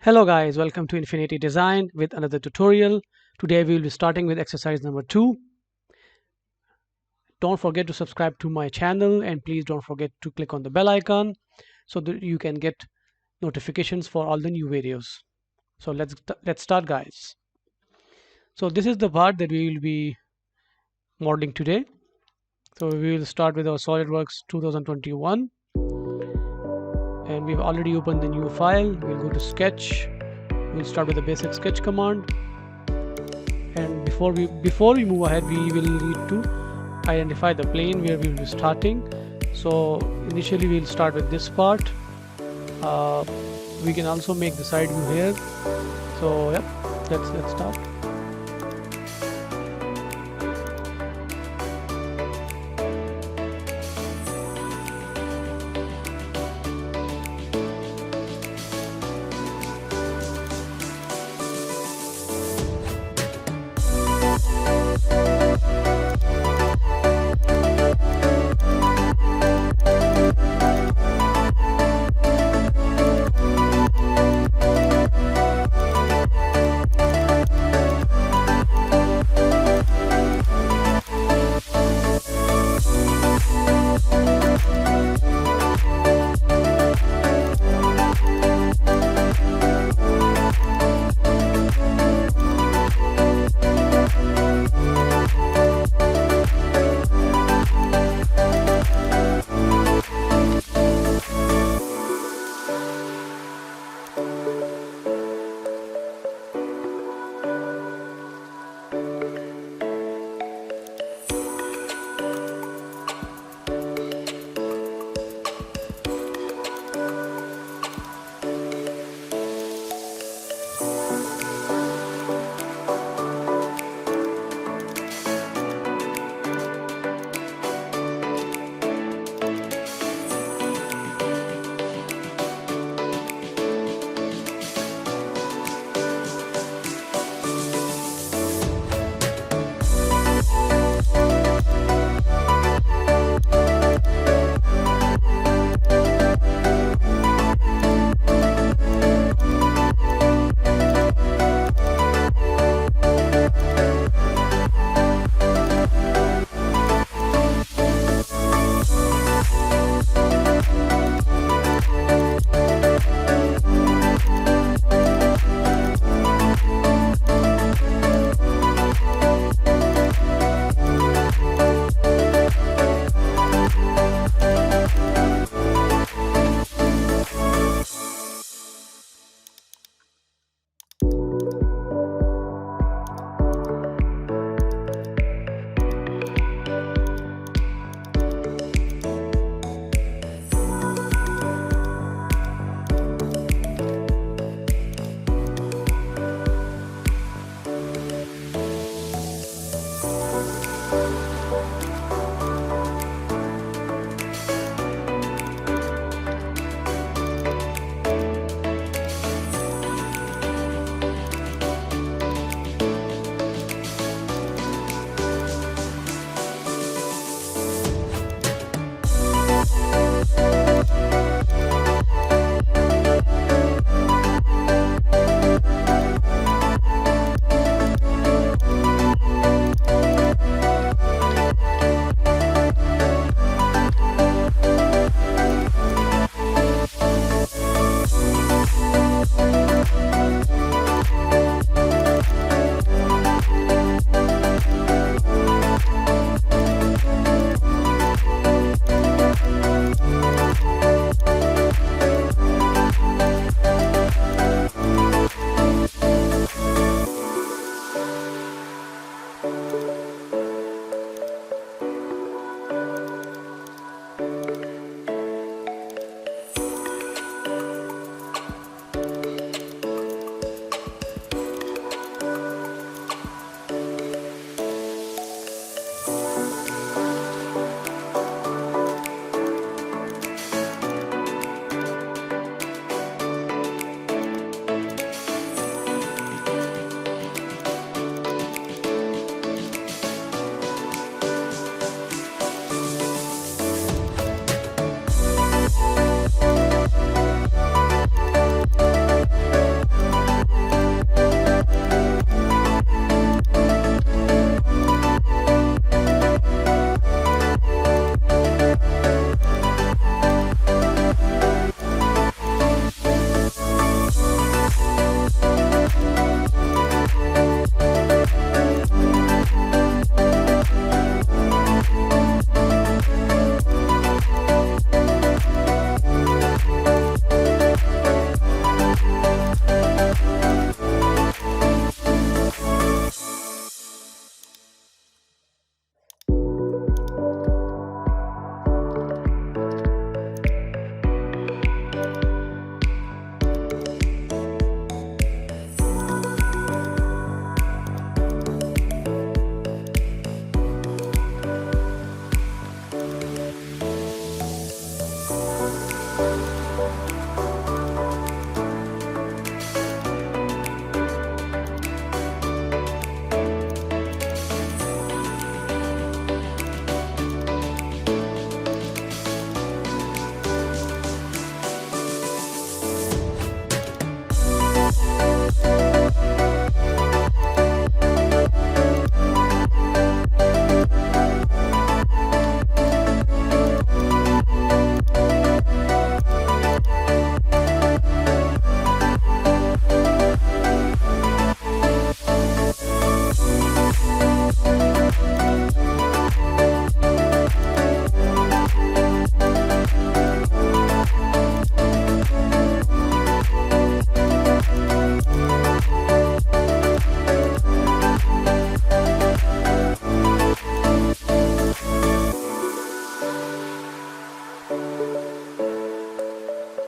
Hello guys, welcome to Infinity Design with another tutorial. Today we will be starting with exercise number 2. Don't forget to subscribe to my channel and please don't forget to click on the bell icon so that you can get notifications for all the new videos. So let's start guys. So this is the part that we will be modeling today. So we will start with our Solidworks 2021 and we've already opened the new file. We'll go to sketch. We'll start with the basic sketch command. And before we move ahead, we will need to identify the plane where we will be starting. So initially we'll start with this part. We can also make the side view here. So yep, let's start.